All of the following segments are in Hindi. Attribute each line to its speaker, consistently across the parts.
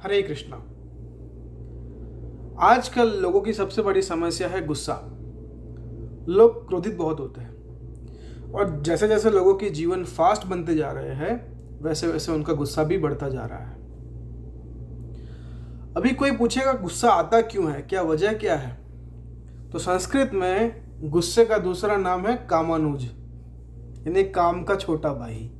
Speaker 1: हरे कृष्णा। आजकल लोगों की सबसे बड़ी समस्या है गुस्सा। लोग क्रोधित बहुत होते हैं और जैसे जैसे लोगों के जीवन फास्ट बनते जा रहे हैं वैसे वैसे उनका गुस्सा भी बढ़ता जा रहा है। अभी कोई पूछेगा गुस्सा आता क्यों है, क्या वजह क्या है, तो संस्कृत में गुस्से का दूसरा नाम है कामानुज, यानी काम का छोटा भाई।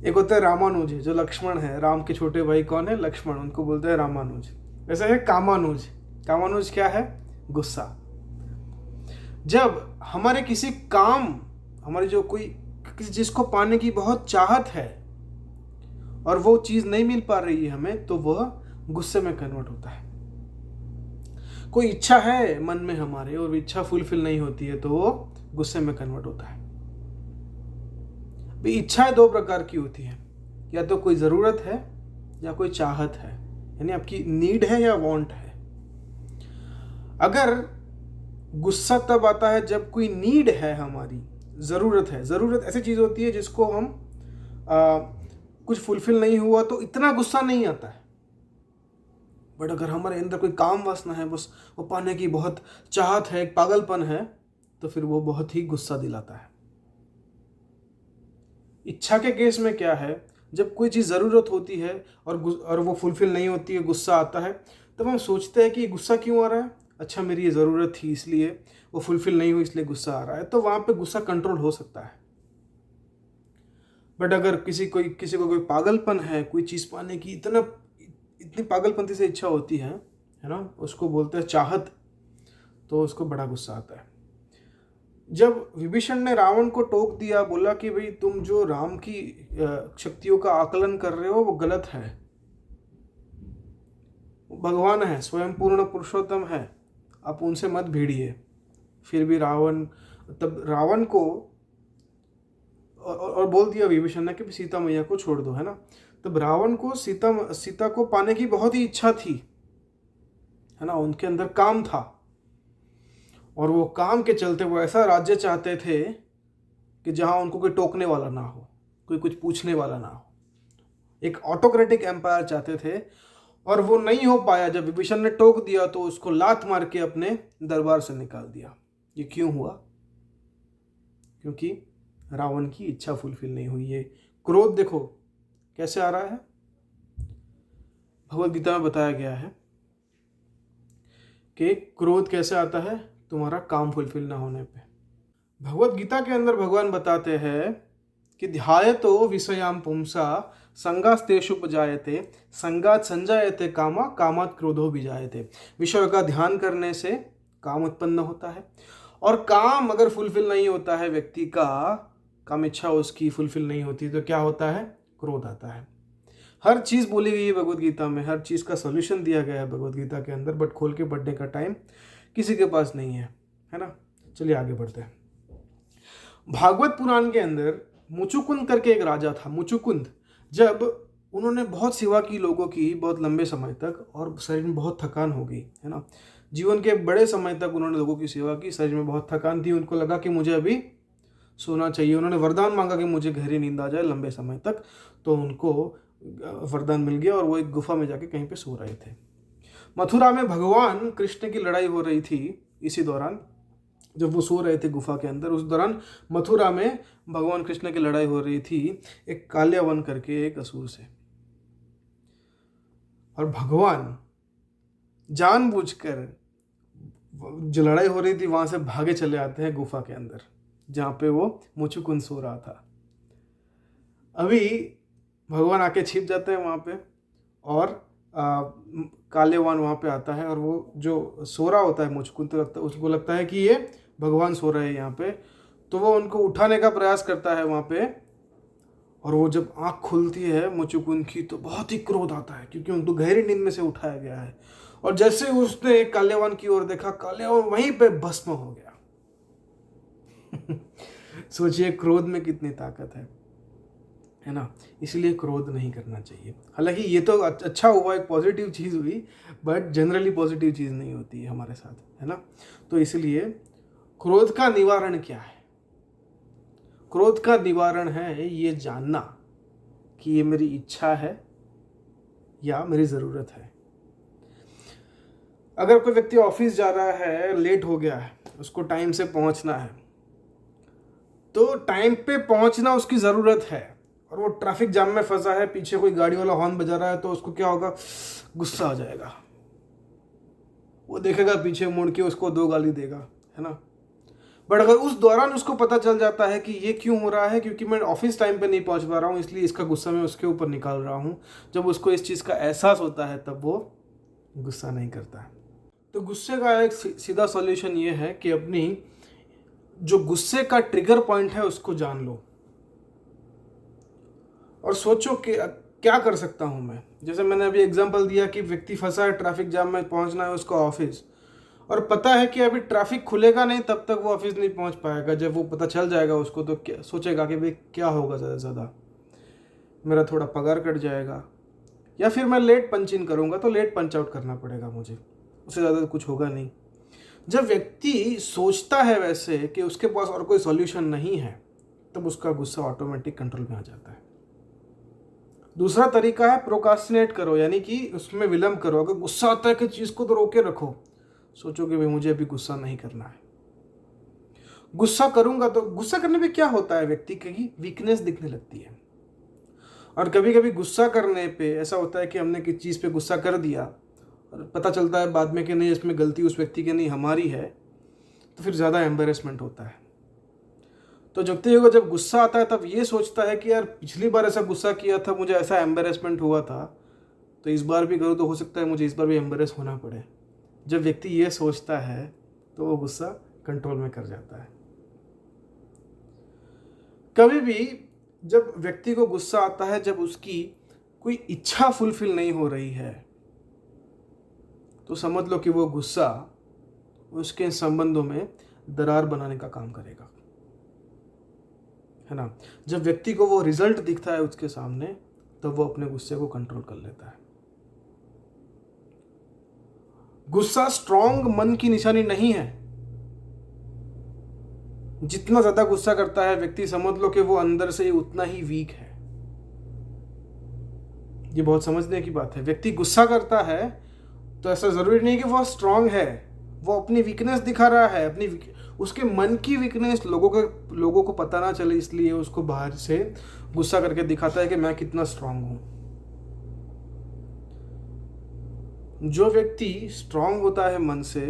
Speaker 1: एक होते हैं रामानुज जो लक्ष्मण है, राम के छोटे भाई कौन है? लक्ष्मण, उनको बोलते हैं रामानुज। वैसे है कामानुज। कामानुज क्या है? गुस्सा। जब हमारे किसी काम, हमारी जो कोई किसी चीज को पाने की बहुत चाहत है और वो चीज नहीं मिल पा रही है हमें, तो वह गुस्से में कन्वर्ट होता है। कोई इच्छा है मन में हमारे और इच्छा फुलफिल नहीं होती है तो वो गुस्से में कन्वर्ट होता है। इच्छाएं दो प्रकार की होती है, या तो कोई ज़रूरत है या कोई चाहत है, यानी आपकी नीड है या वांट है। अगर गुस्सा तब आता है जब कोई नीड है, हमारी ज़रूरत है। ज़रूरत ऐसी चीज़ होती है जिसको हम कुछ फुलफिल नहीं हुआ तो इतना गुस्सा नहीं आता है। बट अगर हमारे अंदर कोई काम वासना है, बस वो पाने की बहुत चाहत है, एक पागलपन है, तो फिर वो बहुत ही गुस्सा दिलाता है। इच्छा के केस में क्या है, जब कोई चीज़ ज़रूरत होती है और वो फुलफिल नहीं होती है, गुस्सा आता है, तब हम सोचते हैं कि गुस्सा क्यों आ रहा है। अच्छा, मेरी ये ज़रूरत थी इसलिए वो फुलफिल नहीं हुई, इसलिए गुस्सा आ रहा है। तो वहाँ पे गुस्सा कंट्रोल हो सकता है। बट अगर किसी को कोई पागलपन है, कोई चीज़ पाने की इतनी पागलपंती से इच्छा होती है ना, उसको बोलते हैं चाहत, तो उसको बड़ा गुस्सा आता है। जब विभीषण ने रावण को टोक दिया, बोला कि भाई तुम जो राम की शक्तियों का आकलन कर रहे हो वो गलत है, भगवान है, स्वयं पूर्ण पुरुषोत्तम है, आप उनसे मत भिड़िए। फिर भी रावण को और बोल दिया विभीषण ने कि सीता मैया को छोड़ दो, है ना। तब रावण को सीता को पाने की बहुत ही इच्छा थी, है ना, उनके अंदर काम था, और वो काम के चलते वो ऐसा राज्य चाहते थे कि जहां उनको कोई टोकने वाला ना हो, कोई कुछ पूछने वाला ना हो। एक ऑटोक्रेटिक एम्पायर चाहते थे, और वो नहीं हो पाया। जब विभीषण ने टोक दिया तो उसको लात मार के अपने दरबार से निकाल दिया। ये क्यों हुआ? क्योंकि रावण की इच्छा फुलफिल नहीं हुई। ये क्रोध देखो कैसे आ रहा है। भगवद गीता में बताया गया है कि क्रोध कैसे आता है, तुम्हारा काम फुलफिल ना होने पे। भगवद गीता के अंदर भगवान बताते हैं कि ध्यायतो विषयाम पुंसा संगास्तेषुपजायते संगात संजायते कामा कामात क्रोधो विजायते। विषय का ध्यान करने से काम उत्पन्न होता है, और काम अगर फुलफिल नहीं होता है, व्यक्ति का काम इच्छा उसकी फुलफिल नहीं होती, तो क्या होता है? क्रोध आता है। हर चीज़ बोली गई है भगवद गीता में, हर चीज़ का सोल्यूशन दिया गया है भगवद गीता के अंदर, बट खोल के पढ़ने का टाइम किसी के पास नहीं है ना। चलिए आगे बढ़ते हैं। भागवत पुराण के अंदर मुचुकुंद करके एक राजा था। मुचुकुंद, जब उन्होंने बहुत सेवा की लोगों की बहुत लंबे समय तक, और शरीर में बहुत थकान हो गई, है ना, जीवन के बड़े समय तक उन्होंने लोगों की सेवा की, शरीर में बहुत थकान थी, उनको लगा कि मुझे अभी सोना चाहिए। उन्होंने वरदान मांगा कि मुझे गहरी नींद आ जाए लंबे समय तक, तो उनको वरदान मिल गया और वो एक गुफा में जाके कहीं पे सो रहे थे। मथुरा में भगवान कृष्ण की लड़ाई हो रही थी। इसी दौरान जब वो सो रहे थे गुफा के अंदर, उस दौरान मथुरा में भगवान कृष्ण की लड़ाई हो रही थी एक काल्यावन करके एक असुर से। और भगवान जानबूझकर जो लड़ाई हो रही थी वहां से भागे चले आते हैं गुफा के अंदर, जहां पे वो मुचुकुंद सो रहा था। अभी भगवान आके छिप जाते हैं वहां पे, और काल्यवान वहां पे आता है, और वो जो सो रहा होता है मुचुकुंद, तो उसको लगता है कि ये भगवान सो रहे हैं यहाँ पे, तो वो उनको उठाने का प्रयास करता है वहाँ पे। और वो जब आँख खुलती है मुचुकुंद की, तो बहुत ही क्रोध आता है, क्योंकि उनको गहरी नींद में से उठाया गया है। और जैसे उसने काल्यवान की ओर देखा, काल्यवान वहीं पे भस्म हो गया। सोचिए क्रोध में कितनी ताकत है ना। इसलिए क्रोध नहीं करना चाहिए। हालांकि ये तो अच्छा हुआ, एक पॉजिटिव चीज़ हुई, बट जनरली पॉजिटिव चीज़ नहीं होती है हमारे साथ, है ना। तो इसलिए क्रोध का निवारण क्या है? क्रोध का निवारण है ये जानना कि ये मेरी इच्छा है या मेरी ज़रूरत है। अगर कोई व्यक्ति ऑफिस जा रहा है, लेट हो गया है, उसको टाइम से पहुंचना है, तो टाइम पे पहुंचना उसकी ज़रूरत है, और वो ट्रैफिक जाम में फंसा है, पीछे कोई गाड़ी वाला हॉर्न बजा रहा है, तो उसको क्या होगा, गुस्सा आ जाएगा। वो देखेगा पीछे मुड़ के, उसको 2 गाली देगा, है ना। बट अगर उस दौरान उसको पता चल जाता है कि ये क्यों हो रहा है, क्योंकि मैं ऑफिस टाइम पे नहीं पहुंच पा रहा हूँ, इसलिए इसका गुस्सा मैं उसके ऊपर निकाल रहा हूँ, जब उसको इस चीज़ का एहसास होता है तब वो गुस्सा नहीं करता है। तो गुस्से का एक सीधा सॉल्यूशन ये है कि अपनी जो गुस्से का ट्रिगर पॉइंट है उसको जान लो और सोचो कि क्या कर सकता हूँ मैं। जैसे मैंने अभी एग्जांपल दिया कि व्यक्ति फंसा है, ट्रैफिक जाम में पहुँचना है उसको ऑफिस, और पता है कि अभी ट्रैफिक खुलेगा नहीं, तब तक वो ऑफिस नहीं पहुँच पाएगा। जब वो पता चल जाएगा उसको, तो क्या सोचेगा कि भाई क्या होगा, ज़्यादा से ज़्यादा मेरा थोड़ा पगार कट जाएगा, या फिर मैं लेट पंच इन करूँगा तो लेट पंच आउट करना पड़ेगा मुझे, उससे ज़्यादा कुछ होगा नहीं। जब व्यक्ति सोचता है वैसे कि उसके पास और कोई सॉल्यूशन नहीं है, तब उसका गुस्सा ऑटोमेटिक कंट्रोल में आ जाता है। दूसरा तरीका है प्रोकास्टिनेट करो, यानी कि उसमें विलंब करो। अगर गुस्सा आता है कि चीज़ को तो रोके रखो, सोचो कि भाई मुझे अभी गुस्सा नहीं करना है। गुस्सा करूंगा तो गुस्सा करने पे क्या होता है, व्यक्ति की वीकनेस दिखने लगती है। और कभी कभी गुस्सा करने पे ऐसा होता है कि हमने किसी चीज़ पे गुस्सा कर दिया और पता चलता है बाद में कि नहीं, इसमें गलती उस व्यक्ति की नहीं हमारी है, तो फिर ज़्यादा एम्बेरसमेंट होता है। तो व्यक्ति को जब गुस्सा आता है तब ये सोचता है कि यार पिछली बार ऐसा गुस्सा किया था, मुझे ऐसा एम्बेरसमेंट हुआ था, तो इस बार भी करूँ तो हो सकता है मुझे इस बार भी एम्बेरस होना पड़े। जब व्यक्ति ये सोचता है तो वो गुस्सा कंट्रोल में कर जाता है। कभी भी जब व्यक्ति को गुस्सा आता है, जब उसकी कोई इच्छा फुलफिल नहीं हो रही है, तो समझ लो कि वो गुस्सा उसके संबंधों में दरार बनाने का काम करेगा, है ना। जब व्यक्ति को वो रिजल्ट दिखता है उसके सामने, तब वो अपने गुस्से को कंट्रोल कर लेता है। गुस्सा स्ट्रॉन्ग मन की निशानी नहीं है। जितना ज्यादा गुस्सा करता है व्यक्ति, समझ लो कि वो अंदर से उतना ही वीक है। ये बहुत समझने की बात है। व्यक्ति गुस्सा करता है तो ऐसा जरूरी नहीं कि वो स्ट्रांग है, वो अपनी वीकनेस दिखा रहा है, उसके मन की वीकनेस लोगों को पता ना चले, इसलिए उसको बाहर से गुस्सा करके दिखाता है कि मैं कितना स्ट्रांग हूं। जो व्यक्ति स्ट्रांग होता है मन से,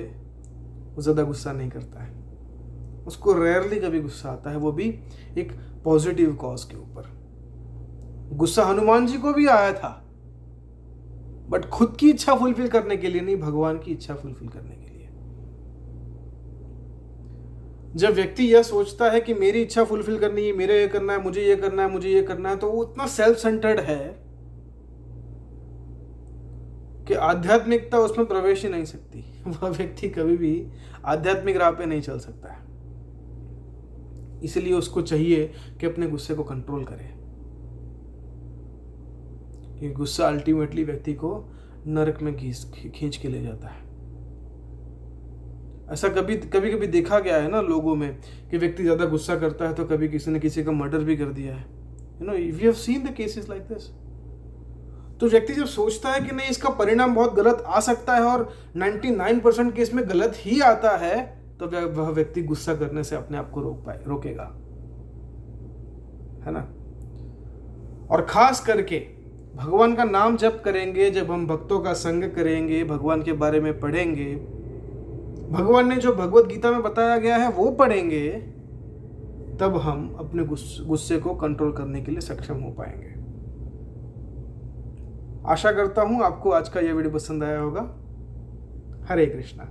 Speaker 1: वो ज्यादा गुस्सा नहीं करता है, उसको रेयरली कभी गुस्सा आता है, वो भी एक पॉजिटिव कॉज के ऊपर। गुस्सा हनुमान जी को भी आया था, बट खुद की इच्छा फुलफिल करने के लिए नहीं, भगवान की इच्छा फुलफिल करने के लिए। जब व्यक्ति यह सोचता है कि मेरी इच्छा फुलफिल करनी है, मेरे ये करना है, मुझे ये करना है, मुझे ये करना है, तो वो उतना सेल्फ सेंटर्ड है कि आध्यात्मिकता उसमें प्रवेश ही नहीं सकती। वह व्यक्ति कभी भी आध्यात्मिक राह पे नहीं चल सकता है। इसलिए उसको चाहिए कि अपने गुस्से को कंट्रोल करे, कि गुस्सा अल्टीमेटली व्यक्ति को नरक में खींच के ले जाता है। ऐसा कभी कभी देखा गया है ना लोगों में, कि व्यक्ति ज्यादा गुस्सा करता है तो कभी किसी ने किसी का मर्डर भी कर दिया है। We have seen the cases like this. तो व्यक्ति जब सोचता है कि नहीं, इसका परिणाम बहुत गलत आ सकता है, और 99% केस में गलत ही आता है, तो वह व्यक्ति गुस्सा करने से अपने आप को रोकेगा, है ना। और खास करके भगवान का नाम जप करेंगे, जब हम भक्तों का संग करेंगे, भगवान के बारे में पढ़ेंगे, भगवान ने जो भगवत गीता में बताया गया है वो पढ़ेंगे, तब हम अपने गुस्से को कंट्रोल करने के लिए सक्षम हो पाएंगे। आशा करता हूं आपको आज का यह वीडियो पसंद आया होगा। हरे कृष्णा।